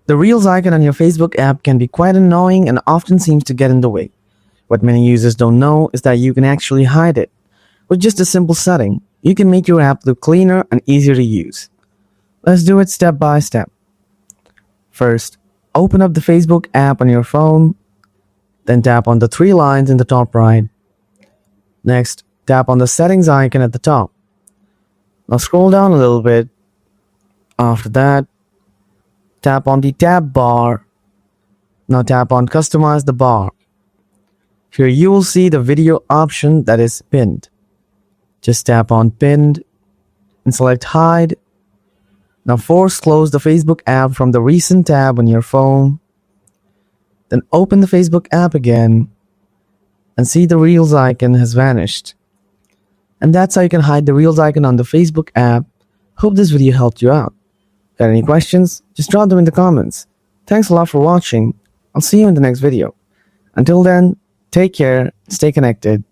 The Reels icon on your Facebook app can be quite annoying and often seems to get in the way. What many users don't know is that you can actually hide it. With just a simple setting, you can make your app look cleaner and easier to use. Let's do it step by step. First, open up the Facebook app on your phone, then tap on the three lines in the top right. Next, tap on the settings icon at the top. Now scroll down a little bit. After that, tap on the tab bar. Now tap on customize the bar. Here you will see the video option that is pinned. Just tap on pinned and select hide. Now force close the Facebook app from the recent tab on your phone. Then open the Facebook app again and see the Reels icon has vanished. And that's how you can hide the Reels icon on the Facebook app. Hope this video helped you out. Got any questions? Just drop them in the comments. Thanks a lot for watching. I'll see you in the next video. Until then, take care, stay connected.